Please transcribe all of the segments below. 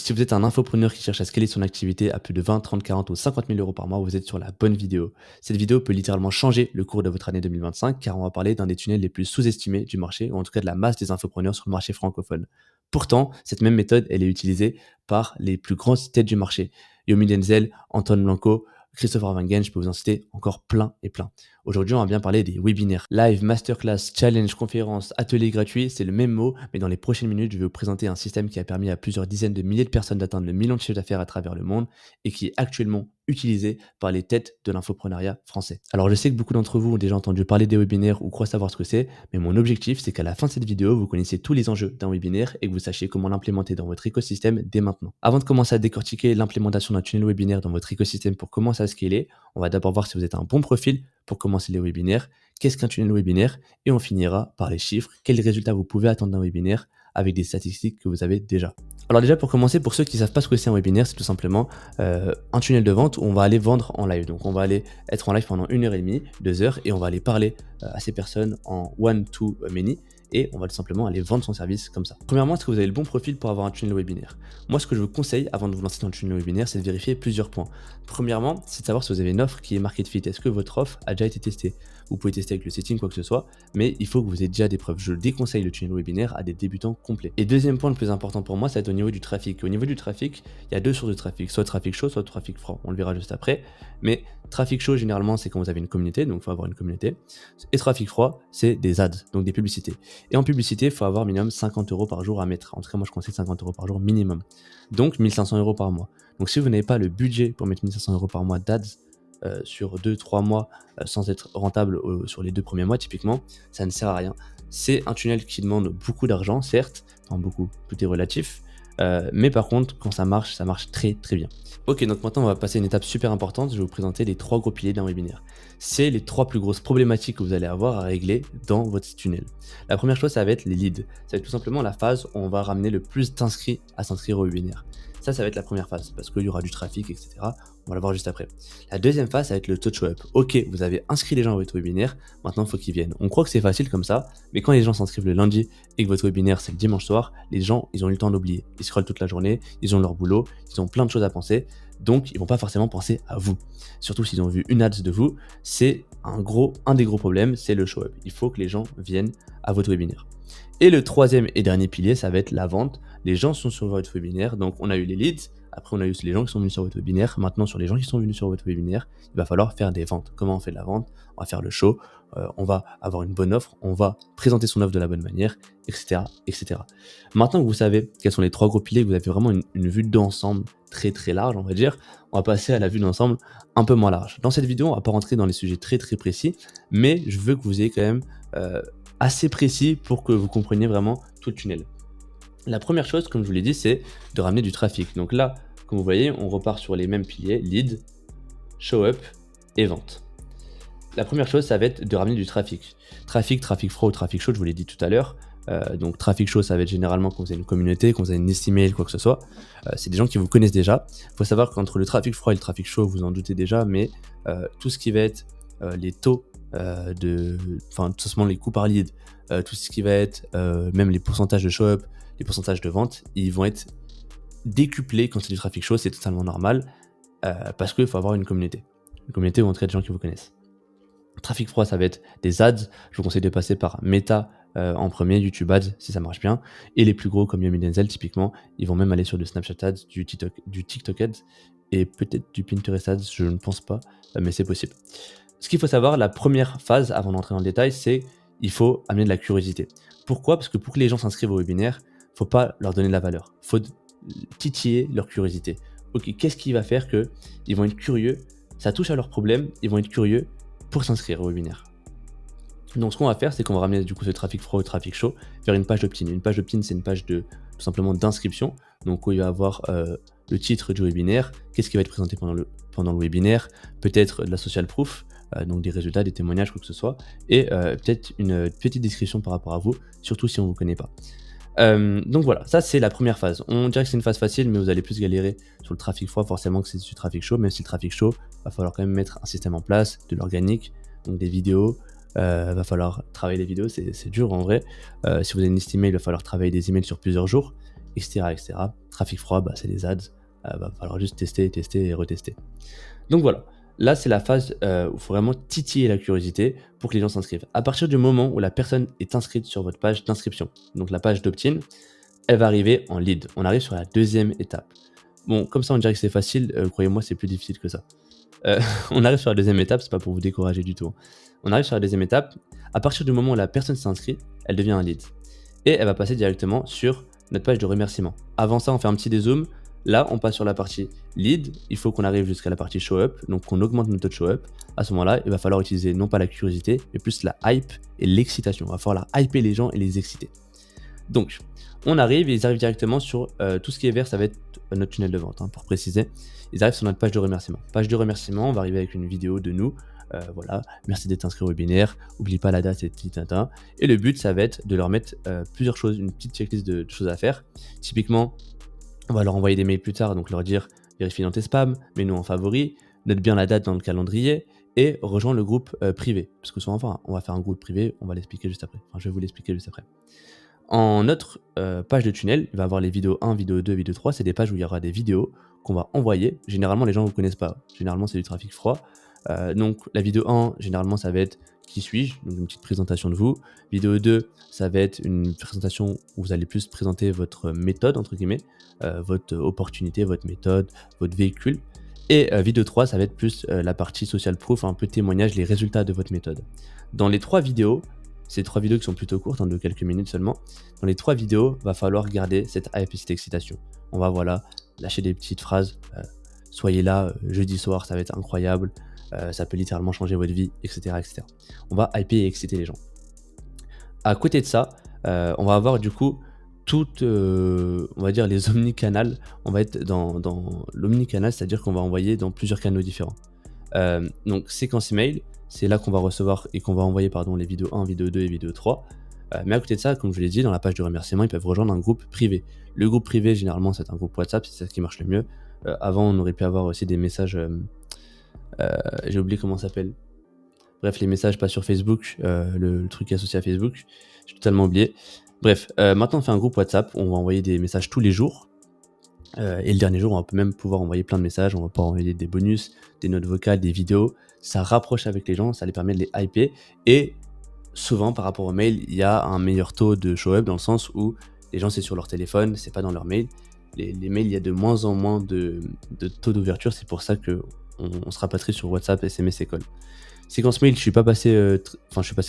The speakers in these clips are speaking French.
Si vous êtes un infopreneur qui cherche à scaler son activité à plus de 20, 30, 40 ou 50 000 euros par mois, vous êtes sur la bonne vidéo. Cette vidéo peut littéralement changer le cours de votre année 2025 car on va parler d'un des tunnels les plus sous-estimés du marché, ou en tout cas de la masse des infopreneurs sur le marché francophone. Pourtant, cette même méthode, elle est utilisée par les plus grandes têtes du marché. Yomi Denzel, Anton Blanco, Christopher Wangen, je peux vous en citer encore plein et plein. Aujourd'hui, on va bien parler des webinaires. Live, masterclass, challenge, conférence, atelier gratuit, c'est le même mot, mais dans les prochaines minutes, je vais vous présenter un système qui a permis à plusieurs dizaines de milliers de personnes d'atteindre le million de chiffre d'affaires à travers le monde et qui est actuellement utilisé par les têtes de l'infoprenariat français. Alors, je sais que beaucoup d'entre vous ont déjà entendu parler des webinaires ou croient savoir ce que c'est, mais mon objectif, c'est qu'à la fin de cette vidéo, vous connaissiez tous les enjeux d'un webinaire et que vous sachiez comment l'implémenter dans votre écosystème dès maintenant. Avant de commencer à décortiquer l'implémentation d'un tunnel webinaire dans votre écosystème pour commencer à scaler, on va d'abord voir si vous êtes un bon profil pour commencer les webinaires, qu'est-ce qu'un tunnel webinaire, et on finira par les chiffres, quels résultats vous pouvez attendre d'un webinaire avec des statistiques que vous avez déjà. Alors déjà, pour commencer, pour ceux qui ne savent pas ce que c'est un webinaire, c'est tout simplement un tunnel de vente où on va aller vendre en live. Donc on va aller être en live pendant 1h30, 2 heures, et on va aller parler à ces personnes en one-to-many, et on va tout simplement aller vendre son service comme ça. Premièrement, est-ce que vous avez le bon profil pour avoir un tunnel webinaire? Moi, ce que je vous conseille avant de vous lancer dans le tunnel webinaire, c'est de vérifier plusieurs points. Premièrement, c'est de savoir si vous avez une offre qui est market fit. Est-ce que votre offre a déjà été testée? Vous pouvez tester avec le setting, quoi que ce soit, mais il faut que vous ayez déjà des preuves. Je déconseille le tunnel webinaire à des débutants complets. Et deuxième point le plus important pour moi, ça va être au niveau du trafic. Au niveau du trafic, il y a deux sources de trafic, soit trafic chaud, soit trafic froid. On le verra juste après. Mais trafic chaud, généralement, c'est quand vous avez une communauté, donc il faut avoir une communauté. Et trafic froid, c'est des ads, donc des publicités. Et en publicité, il faut avoir minimum 50 euros par jour à mettre. En tout cas, moi, je conseille 50 euros par jour minimum. Donc, 1500 euros par mois. Donc, si vous n'avez pas le budget pour mettre 1500 euros par mois d'ads sur 2-3 mois sans être rentable sur les 2 premiers mois, typiquement, ça ne sert à rien. C'est un tunnel qui demande beaucoup d'argent, certes, enfin beaucoup, tout est relatif. Mais par contre, quand ça marche très très bien. Ok, donc maintenant on va passer à une étape super importante. Je vais vous présenter les 3 gros piliers d'un webinaire. C'est les 3 plus grosses problématiques que vous allez avoir à régler dans votre tunnel. La première chose, ça va être les leads. Ça va être tout simplement la phase où on va ramener le plus d'inscrits à s'inscrire au webinaire. Ça va être la première phase parce qu'il y aura du trafic, etc. On va la voir juste après. La deuxième phase, ça va être le taux de show-up. Ok, vous avez inscrit les gens à votre webinaire, maintenant il faut qu'ils viennent. On croit que c'est facile comme ça, mais quand les gens s'inscrivent le lundi et que votre webinaire c'est le dimanche soir, les gens, ils ont eu le temps d'oublier. Ils scrollent toute la journée, ils ont leur boulot, ils ont plein de choses à penser, donc ils vont pas forcément penser à vous. Surtout s'ils ont vu une ads de vous, c'est un des gros problèmes, c'est le show-up. Il faut que les gens viennent à votre webinaire. Et le troisième et dernier pilier, ça va être la vente. Les gens sont sur votre webinaire, donc on a eu les leads, après on a eu les gens qui sont venus sur votre webinaire. Maintenant, sur les gens qui sont venus sur votre webinaire, il va falloir faire des ventes. Comment on fait de la vente? On va faire le show, on va avoir une bonne offre, on va présenter son offre de la bonne manière, etc., etc. Maintenant que vous savez quels sont les 3 gros piliers, que vous avez vraiment une vue d'ensemble très très large, on va dire, on va passer à la vue d'ensemble un peu moins large. Dans cette vidéo, on va pas rentrer dans les sujets très très précis, mais je veux que vous ayez quand même assez précis pour que vous compreniez vraiment tout le tunnel. La première chose, comme je vous l'ai dit, c'est de ramener du trafic. Donc là, comme vous voyez, on repart sur les mêmes piliers, lead, show up et vente. La première chose, ça va être de ramener du trafic. Trafic froid ou trafic chaud, je vous l'ai dit tout à l'heure. Donc trafic chaud, ça va être généralement quand vous avez une communauté, quand vous avez une liste email, quoi que ce soit. C'est des gens qui vous connaissent déjà. Il faut savoir qu'entre le trafic froid et le trafic chaud, vous en doutez déjà, mais tout ce qui va être les taux tout simplement les coûts par lead, tout ce qui va être même les pourcentages de show-up, les pourcentages de vente, ils vont être décuplés quand c'est du trafic chaud, c'est totalement normal parce qu'il faut avoir une communauté ou en tout cas des gens qui vous connaissent. Trafic froid, ça va être des ads. Je vous conseille de passer par Meta en premier, YouTube Ads si ça marche bien. Et les plus gros comme Yomi Denzel, typiquement, ils vont même aller sur du Snapchat Ads, du TikTok Ads et peut-être du Pinterest Ads, je ne pense pas, mais c'est possible. Ce qu'il faut savoir, la première phase avant d'entrer dans le détail, c'est il faut amener de la curiosité. Pourquoi? Parce que pour que les gens s'inscrivent au webinaire, il ne faut pas leur donner de la valeur. Il faut titiller leur curiosité. Ok, qu'est-ce qui va faire qu'ils vont être curieux? Ça touche à leurs problèmes, ils vont être curieux pour s'inscrire au webinaire. Donc ce qu'on va faire, c'est qu'on va ramener du coup ce trafic froid au trafic chaud vers une page d'opt-in. Une page d'opt-in, c'est une page tout simplement d'inscription. Donc où il va y avoir le titre du webinaire, qu'est-ce qui va être présenté pendant le webinaire, peut-être de la social proof, donc des résultats, des témoignages, quoi que ce soit, et peut-être une petite description par rapport à vous, surtout si on ne vous connaît pas. Donc voilà, ça c'est la première phase. On dirait que c'est une phase facile, mais vous allez plus galérer sur le trafic froid, forcément que c'est du trafic chaud. Même si le trafic chaud, va falloir quand même mettre un système en place, de l'organique, donc des vidéos. Va falloir travailler les vidéos, c'est dur en vrai. Si vous avez une liste email, il va falloir travailler des emails sur plusieurs jours. etc. etc. Trafic froid, bah, c'est les ads. Va falloir juste tester, tester et retester. Donc voilà, là c'est la phase où il faut vraiment titiller la curiosité pour que les gens s'inscrivent. À partir du moment où la personne est inscrite sur votre page d'inscription, donc la page d'opt-in, elle va arriver en lead. On arrive sur la deuxième étape. Bon, comme ça on dirait que c'est facile, croyez-moi c'est plus difficile que ça. On arrive sur la deuxième étape, c'est pas pour vous décourager du tout, hein. On arrive sur la deuxième étape, à partir du moment où la personne s'inscrit, elle devient un lead. Et elle va passer directement sur notre page de remerciement. Avant ça, on fait un petit dézoom. Là, on passe sur la partie lead. Il faut qu'on arrive jusqu'à la partie show up, donc qu'on augmente notre taux de show up. À ce moment-là, il va falloir utiliser non pas la curiosité, mais plus la hype et l'excitation. Il va falloir hyper les gens et les exciter. Donc, on arrive et ils arrivent directement sur tout ce qui est vert, ça va être notre tunnel de vente, hein, pour préciser. Ils arrivent sur notre page de remerciement. Page de remerciement, on va arriver avec une vidéo de nous. Voilà, merci d'être inscrit au webinaire, n'oublie pas la date et petit. Et le but, ça va être de leur mettre plusieurs choses, une petite checklist de choses à faire. Typiquement, on va leur envoyer des mails plus tard, donc leur dire vérifie dans tes spams, mets-nous en favori, note bien la date dans le calendrier et rejoins le groupe privé. Parce que souvent, enfin, on va faire un groupe privé, on va l'expliquer juste après. Enfin, je vais vous l'expliquer juste après. En notre page de tunnel, il va y avoir les vidéos 1, vidéo 2, vidéo 3. C'est des pages où il y aura des vidéos qu'on va envoyer. Généralement, les gens ne vous connaissent pas. Généralement, c'est du trafic froid. Donc, la vidéo 1, généralement, ça va être qui suis-je, donc une petite présentation de vous. Vidéo 2, ça va être une présentation où vous allez plus présenter votre méthode, entre guillemets, votre opportunité, votre méthode, votre véhicule. Et vidéo 3, ça va être plus la partie social proof, un peu témoignage, les résultats de votre méthode. Dans les 3 vidéos, ces 3 vidéos qui sont plutôt courtes, hein, de quelques minutes seulement, dans les 3 vidéos, va falloir garder cette hype et cette excitation. On va lâcher des petites phrases, soyez là jeudi soir, ça va être incroyable, ça peut littéralement changer votre vie, etc. etc. On va hyper et exciter les gens. À côté de ça, on va avoir du coup toutes, on va dire les omnicanales. On va être dans l'omnicanal, c'est-à-dire qu'on va envoyer dans plusieurs canaux différents. Donc séquence email, c'est là qu'on va recevoir et qu'on va envoyer les vidéos 1, vidéo 2 et vidéo 3. Mais à côté de ça, comme je l'ai dit, dans la page de remerciement, ils peuvent rejoindre un groupe privé. Le groupe privé, généralement, c'est un groupe WhatsApp, c'est ça qui marche le mieux. Avant, on aurait pu avoir aussi des messages, j'ai oublié comment ça s'appelle. Bref, les messages pas sur Facebook, le truc associé à Facebook, j'ai totalement oublié. Bref, maintenant on fait un groupe WhatsApp, on va envoyer des messages tous les jours. Et le dernier jour, on peut même pouvoir envoyer plein de messages, on va pouvoir envoyer des bonus, des notes vocales, des vidéos. Ça rapproche avec les gens, ça les permet de les hyper. Et souvent, par rapport aux mails, il y a un meilleur taux de show-up dans le sens où les gens, c'est sur leur téléphone, c'est pas dans leur mail. Les mails, il y a de moins en moins de taux d'ouverture, c'est pour ça qu'on se rapatrie sur WhatsApp, SMS et call. Séquence mail, je suis passé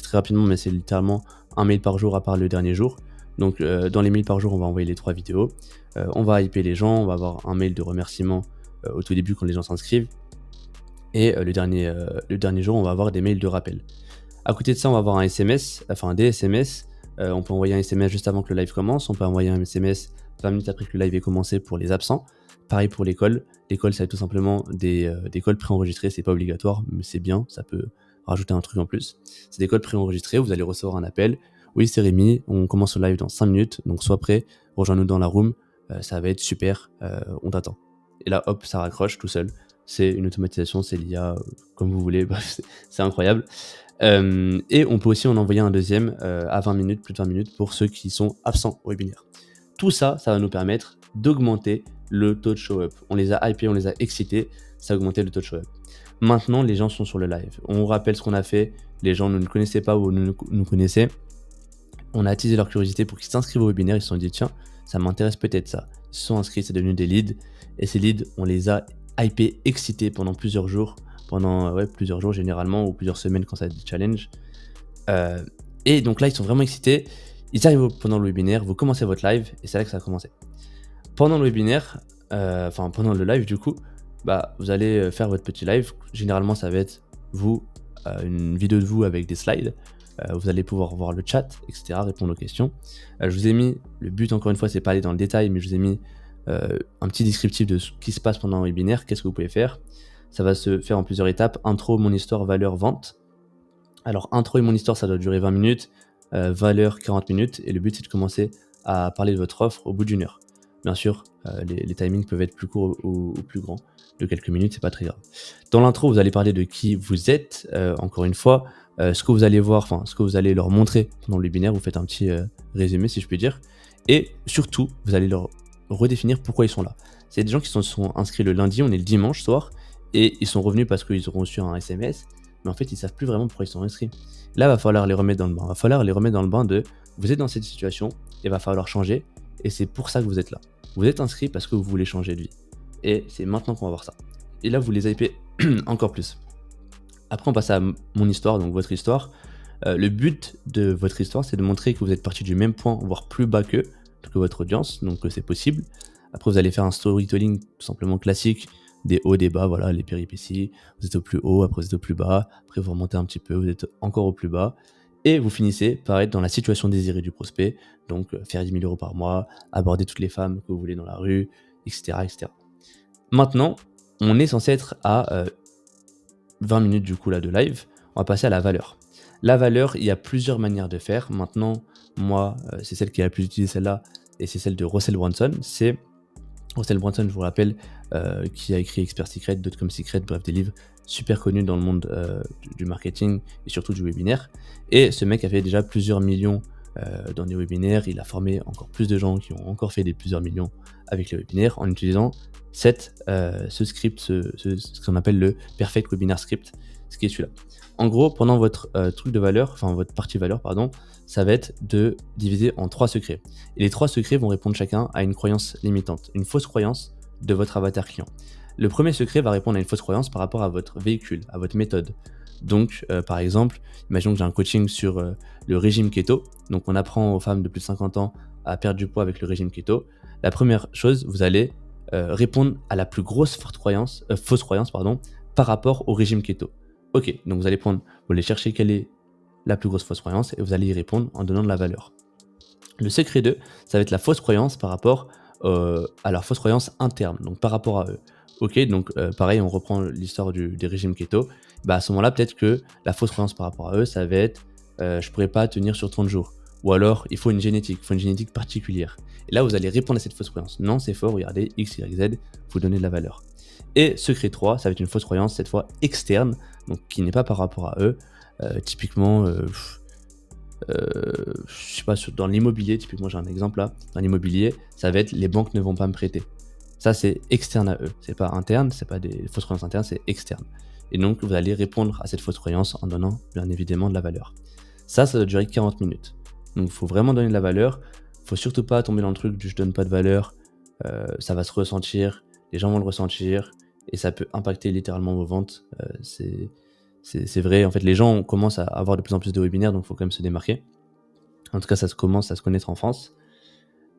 très rapidement, mais c'est littéralement un mail par jour à part le dernier jour. Donc dans les mails par jour, on va envoyer les 3 vidéos. On va hyper les gens, on va avoir un mail de remerciement au tout début quand les gens s'inscrivent. Et le dernier jour, on va avoir des mails de rappel. À côté de ça, on va avoir des SMS. On peut envoyer un SMS juste avant que le live commence. On peut envoyer un SMS 20 minutes après que le live ait commencé pour les absents. Pareil pour l'école. L'école, ça va être tout simplement des calls préenregistrés. C'est pas obligatoire, mais c'est bien. Ça peut rajouter un truc en plus. C'est des calls préenregistrés. Vous allez recevoir un appel. Oui, c'est Rémi. On commence le live dans 5 minutes. Donc, sois prêt. Rejoins-nous dans la room. Ça va être super. On t'attend. Et là, hop, ça raccroche tout seul. C'est une automatisation, c'est l'IA, comme vous voulez. Bref, c'est incroyable. Et on peut aussi en envoyer un deuxième à 20 minutes, plus de 20 minutes pour ceux qui sont absents au webinaire. Tout ça, ça va nous permettre d'augmenter le taux de show-up. On les a hypés, on les a excités, ça a augmenté le taux de show-up. Maintenant, les gens sont sur le live. On rappelle ce qu'on a fait. Les gens ne nous connaissaient pas ou nous connaissaient. On a attisé leur curiosité pour qu'ils s'inscrivent au webinaire. Ils se sont dit, tiens, ça m'intéresse peut-être ça. Ils se sont inscrits, c'est devenu des leads. Et ces leads, on les a hypés, excités pendant plusieurs jours. Plusieurs jours généralement, ou plusieurs semaines quand ça a des challenges. Et donc là, ils sont vraiment excités. Ils arrivent pendant le webinaire, vous commencez votre live, et c'est là que ça a commencé. Pendant le webinaire, pendant le live du coup, vous allez faire votre petit live. Généralement, ça va être une vidéo de vous avec des slides. Vous allez pouvoir voir le chat, etc., répondre aux questions. Je vous ai mis, le but encore une fois, c'est pas aller dans le détail, mais je vous ai mis un petit descriptif de ce qui se passe pendant un webinaire, qu'est-ce que vous pouvez faire. Ça va se faire en plusieurs étapes. Intro, mon histoire, valeur, vente. Alors, intro et mon histoire, ça doit durer 20 minutes. Valeur, 40 minutes. Et le but, c'est de commencer à parler de votre offre au bout d'1 heure. Bien sûr, les timings peuvent être plus courts ou plus grands. De quelques minutes, c'est pas très grave. Dans l'intro, vous allez parler de qui vous êtes. Encore une fois, ce que vous allez voir, ce que vous allez leur montrer pendant le webinaire. Vous faites un petit résumé, si je puis dire. Et surtout, vous allez leur redéfinir pourquoi ils sont là. C'est des gens qui se sont inscrits le lundi, on est le dimanche soir, et ils sont revenus parce qu'ils auront reçu un SMS, mais en fait, ils savent plus vraiment pourquoi ils sont inscrits. Là, il va falloir les remettre dans le bain. Il va falloir les remettre dans le bain de vous êtes dans cette situation, il va falloir changer, et c'est pour ça que vous êtes là. Vous êtes inscrits parce que vous voulez changer de vie. Et c'est maintenant qu'on va voir ça. Et là, vous les hypez encore plus. Après, on passe à mon histoire, donc votre histoire. Le but de votre histoire, c'est de montrer que vous êtes parti du même point, voire plus bas que votre audience, donc c'est possible. Après, vous allez faire un storytelling tout simplement classique, des hauts, des bas, voilà, les péripéties. Vous êtes au plus haut, après vous êtes au plus bas, après vous remontez un petit peu, vous êtes encore au plus bas. Et vous finissez par être dans la situation désirée du prospect, donc faire 10 000 euros par mois, aborder toutes les femmes que vous voulez dans la rue, etc. etc. Maintenant, on est censé être à 20 minutes du coup là de live, on va passer à la valeur. La valeur, il y a plusieurs manières de faire. Maintenant, moi, c'est celle qui a le plus utilisé celle-là, et c'est celle de Russell Brunson. C'est Russell Brunson, je vous rappelle, qui a écrit Expert Secret, Dotcom Secret, bref, des livres super connus dans le monde du marketing et surtout du webinaire. Et ce mec a fait déjà plusieurs millions dans des webinaires. Il a formé encore plus de gens qui ont encore fait plusieurs millions avec les webinaires en utilisant ce script, ce qu'on appelle le Perfect Webinar Script, ce qui est celui-là. En gros, pendant votre truc de valeur, enfin votre partie valeur, pardon, ça va être de diviser en 3 secrets. Et les 3 secrets vont répondre chacun à une croyance limitante, une fausse croyance de votre avatar client. Le premier secret va répondre à une fausse croyance par rapport à votre véhicule, à votre méthode. Donc, par exemple, imaginons que j'ai un coaching sur le régime keto. Donc, on apprend aux femmes de plus de 50 ans à perdre du poids avec le régime keto. La première chose, vous allez répondre à la plus grosse fausse croyance par rapport au régime keto. Ok, donc vous allez chercher quelle est la plus grosse fausse croyance et vous allez y répondre en donnant de la valeur. Le secret 2, ça va être la fausse croyance par rapport à leur fausse croyance interne, donc par rapport à eux. Ok, donc pareil, on reprend l'histoire des régimes keto. À ce moment-là, peut-être que la fausse croyance par rapport à eux, ça va être je pourrais pas tenir sur 30 jours. Ou alors, il faut une génétique particulière. Et là, vous allez répondre à cette fausse croyance. Non, c'est faux, regardez, X, Y, Z, vous donnez de la valeur. Et secret 3, ça va être une fausse croyance, cette fois externe, donc qui n'est pas par rapport à eux. Typiquement, je sais pas, dans l'immobilier, typiquement j'ai un exemple là, dans l'immobilier, ça va être les banques ne vont pas me prêter. Ça c'est externe à eux, c'est pas interne, c'est pas des fausses croyances internes, c'est externe. Et donc vous allez répondre à cette fausse croyance en donnant bien évidemment de la valeur. Ça doit durer 40 minutes. Donc il faut vraiment donner de la valeur, faut surtout pas tomber dans le truc du je donne pas de valeur, ça va se ressentir, les gens vont le ressentir, et ça peut impacter littéralement vos ventes. C'est vrai, en fait, les gens commencent à avoir de plus en plus de webinaires, donc il faut quand même se démarquer. En tout cas, ça commence à se connaître en France.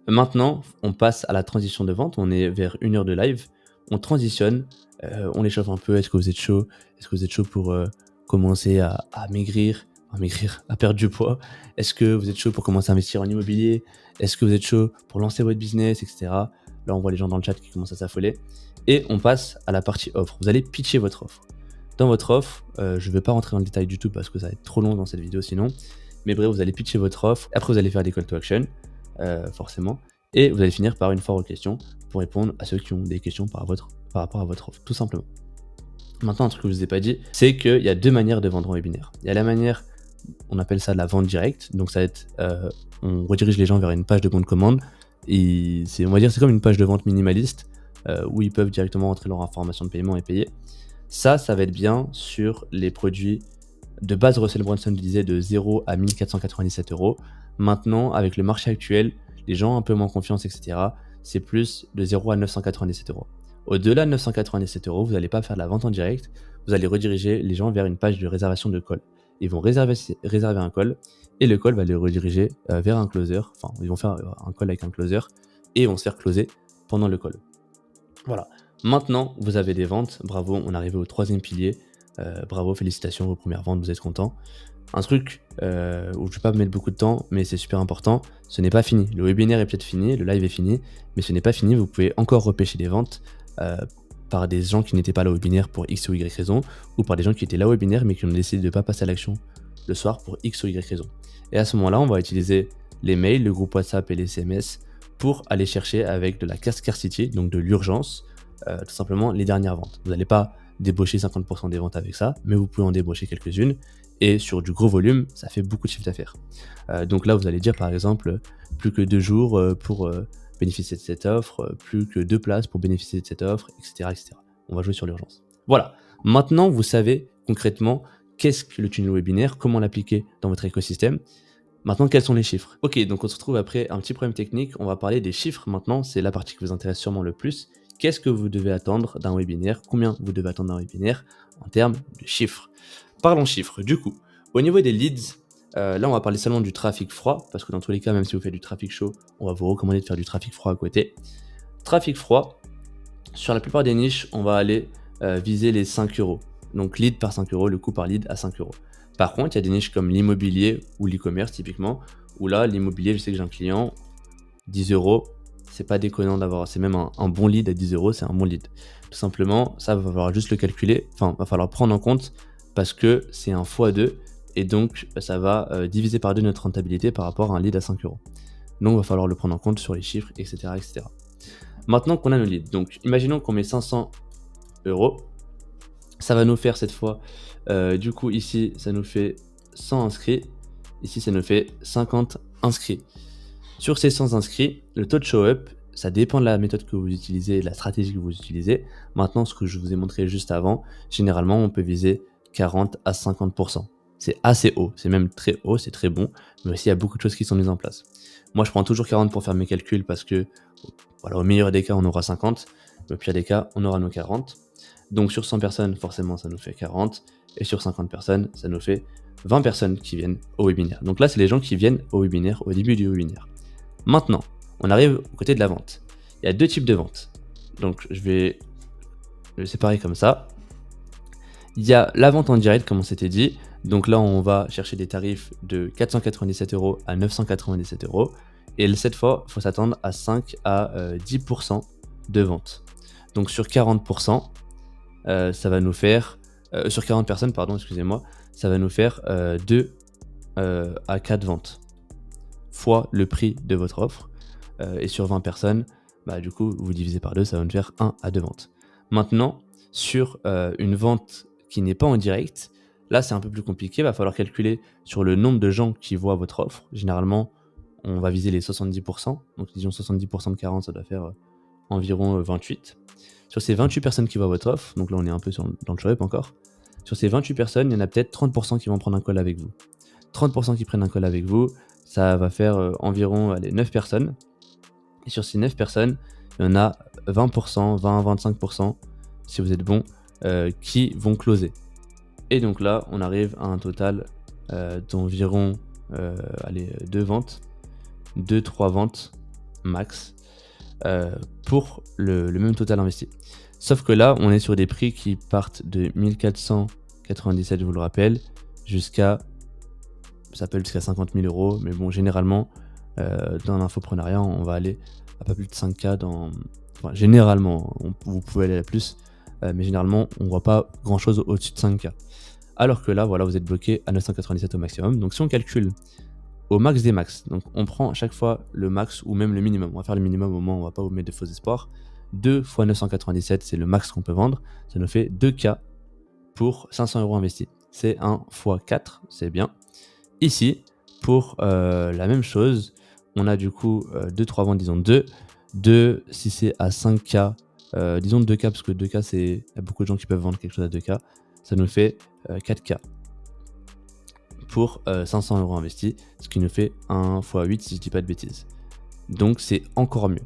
Maintenant, on passe à la transition de vente. On est vers 1 heure de live. On transitionne, on l'échauffe un peu. Est-ce que vous êtes chaud? Est-ce que vous êtes chaud pour commencer à maigrir, à perdre du poids? Est-ce que vous êtes chaud pour commencer à investir en immobilier? Est-ce que vous êtes chaud pour lancer votre business, etc. Là, on voit les gens dans le chat qui commencent à s'affoler. Et on passe à la partie offre. Vous allez pitcher votre offre. Dans votre offre, je ne vais pas rentrer dans le détail du tout parce que ça va être trop long dans cette vidéo sinon. Mais bref, vous allez pitcher votre offre. Après, vous allez faire des call to action, forcément. Et vous allez finir par une foire aux questions pour répondre à ceux qui ont des questions par rapport à votre offre, tout simplement. Maintenant, un truc que je ne vous ai pas dit, c'est qu'il y a 2 manières de vendre en webinaire. Il y a la manière, on appelle ça la vente directe. Donc ça va être, on redirige les gens vers une page de bon de commande. Et on va dire c'est comme une page de vente minimaliste où ils peuvent directement entrer leur information de paiement et payer. Ça va être bien sur les produits de base. Russell Brunson disait de 0 à 1497 euros. Maintenant, avec le marché actuel, les gens ont un peu moins confiance, etc. C'est plus de 0 à 997 euros. Au-delà de 997 euros, vous n'allez pas faire de la vente en direct, vous allez rediriger les gens vers une page de réservation de call. Ils vont réserver un call et le call va les rediriger vers un closer. Enfin, ils vont faire un call avec un closer et ils vont se faire closer pendant le call. Voilà. Maintenant, vous avez des ventes. Bravo, on est arrivé au 3e pilier. Bravo, félicitations, vos premières ventes, vous êtes contents. Un truc où je ne vais pas mettre beaucoup de temps, mais c'est super important, ce n'est pas fini. Le webinaire est peut-être fini, le live est fini, mais ce n'est pas fini. Vous pouvez encore repêcher des ventes par des gens qui n'étaient pas là au webinaire pour X ou Y raison, ou par des gens qui étaient là au webinaire mais qui ont décidé de ne pas passer à l'action le soir pour X ou Y raison. Et à ce moment-là, on va utiliser les mails, le groupe WhatsApp et les SMS pour aller chercher avec de la scarcity, donc de l'urgence, tout simplement les dernières ventes. Vous n'allez pas débaucher 50% des ventes avec ça, mais vous pouvez en débaucher quelques-unes et sur du gros volume, ça fait beaucoup de chiffre d'affaires. Donc là, vous allez dire par exemple, plus que 2 jours pour bénéficier de cette offre, plus que 2 places pour bénéficier de cette offre, etc., etc. On va jouer sur l'urgence. Voilà, maintenant vous savez concrètement qu'est-ce que le tunnel webinaire, comment l'appliquer dans votre écosystème. Maintenant, quels sont les chiffres? Ok, donc on se retrouve après un petit problème technique, on va parler des chiffres maintenant, c'est la partie qui vous intéresse sûrement le plus. Qu'est-ce que vous devez attendre d'un webinaire? Combien vous devez attendre d'un webinaire en termes de chiffres? Parlons chiffres, du coup, au niveau des leads, là on va parler seulement du trafic froid, parce que dans tous les cas, même si vous faites du trafic chaud, on va vous recommander de faire du trafic froid à côté. Trafic froid, sur la plupart des niches, on va aller viser les 5 euros. Donc lead par 5 euros, le coût par lead à 5 euros. Par contre, il y a des niches comme l'immobilier ou l'e-commerce typiquement, où là, l'immobilier, je sais que j'ai un client, 10 euros, c'est pas déconnant d'avoir, c'est même un bon lead à 10 euros, c'est un bon lead. Tout simplement, ça va falloir juste le calculer, enfin, va falloir prendre en compte parce que c'est un x2 et donc ça va diviser par 2 notre rentabilité par rapport à un lead à 5 euros. Donc, il va falloir le prendre en compte sur les chiffres, etc. etc. Maintenant qu'on a nos leads, donc imaginons qu'on met 500 euros, ça va nous faire cette fois, du coup ici ça nous fait 100 inscrits, ici ça nous fait 50 inscrits. Sur ces 100 inscrits, le taux de show-up, ça dépend de la méthode que vous utilisez, de la stratégie que vous utilisez. Maintenant, ce que je vous ai montré juste avant, généralement on peut viser 40 à 50%. C'est assez haut, c'est même très haut, c'est très bon, mais aussi il y a beaucoup de choses qui sont mises en place. Moi je prends toujours 40 pour faire mes calculs parce que voilà, au meilleur des cas on aura 50, mais au pire des cas on aura nos 40. Donc sur 100 personnes, forcément, ça nous fait 40. Et sur 50 personnes, ça nous fait 20 personnes qui viennent au webinaire. Donc là, c'est les gens qui viennent au webinaire, au début du webinaire. Maintenant, on arrive au côté de la vente. Il y a 2 types de ventes. Donc je vais le séparer comme ça. Il y a la vente en direct, comme on s'était dit. Donc là, on va chercher des tarifs de 497 euros à 997 euros. Et cette fois, il faut s'attendre à 5 à 10% de vente. Donc sur 40%, ça va nous faire, sur 40 personnes, pardon, excusez-moi, ça va nous faire 2 à 4 ventes, fois le prix de votre offre. Et sur 20 personnes, bah, du coup, vous divisez par 2, ça va nous faire 1 à 2 ventes. Maintenant, sur une vente qui n'est pas en direct, là, c'est un peu plus compliqué. Il va falloir calculer sur le nombre de gens qui voient votre offre. Généralement, on va viser les 70%. Donc, disons 70% de 40, ça doit faire environ 28. Sur ces 28 personnes qui voient votre offre, donc là on est un peu dans le show-up encore, sur ces 28 personnes, il y en a peut-être 30% qui vont prendre un call avec vous. 30% qui prennent un call avec vous, ça va faire environ 9 personnes. Et sur ces 9 personnes, il y en a 20%, 20-25%, si vous êtes bon, qui vont closer. Et donc là, on arrive à un total d'environ 2 ventes, 2-3 ventes max. Pour le même total investi. Sauf que là, on est sur des prix qui partent de 1497, je vous le rappelle, jusqu'à, ça peut aller jusqu'à 50 000 euros, mais bon, généralement, dans l'infoprenariat, on va aller à pas plus de 5K enfin, généralement, vous pouvez aller à plus, mais généralement, on voit pas grand-chose au-dessus de 5K. Alors que là, voilà, vous êtes bloqué à 997 au maximum. Donc si on calcule au max des max, donc on prend à chaque fois le max ou même le minimum, on va faire le minimum au moins, on va pas vous mettre de faux espoirs. 2 fois 997, c'est le max qu'on peut vendre, ça nous fait 2K pour 500 euros investis. C'est 1 fois 4, c'est bien. Ici, pour la même chose, on a du coup 2-3 ventes, disons 2 si c'est à 5K, disons 2K, parce que 2K, il y a beaucoup de gens qui peuvent vendre quelque chose à 2K, ça nous fait 4K. Pour 500 euros investis, ce qui nous fait 1 x 8 si je dis pas de bêtises. Donc c'est encore mieux.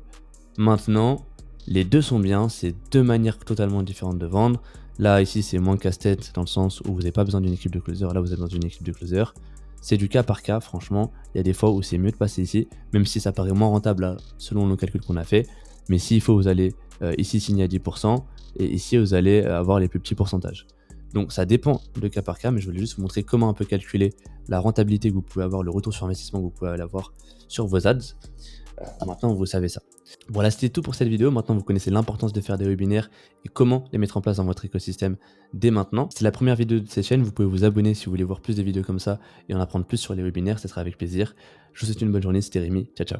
Maintenant, les deux sont bien, c'est deux manières totalement différentes de vendre. Là, ici, c'est moins casse-tête dans le sens où vous n'avez pas besoin d'une équipe de closer. Là, vous êtes dans une équipe de closer. C'est du cas par cas, franchement. Il y a des fois où c'est mieux de passer ici, même si ça paraît moins rentable là, selon nos calculs qu'on a fait. Mais s'il faut, vous allez ici signer à 10% et ici, vous allez avoir les plus petits pourcentages. Donc ça dépend de cas par cas, mais je voulais juste vous montrer comment un peu calculer la rentabilité que vous pouvez avoir, le retour sur investissement que vous pouvez avoir sur vos ads. Maintenant, vous savez ça. Voilà, c'était tout pour cette vidéo. Maintenant, vous connaissez l'importance de faire des webinaires et comment les mettre en place dans votre écosystème dès maintenant. C'est la première vidéo de cette chaîne. Vous pouvez vous abonner si vous voulez voir plus de vidéos comme ça et en apprendre plus sur les webinaires. Ce sera avec plaisir. Je vous souhaite une bonne journée. C'était Rémi. Ciao, ciao.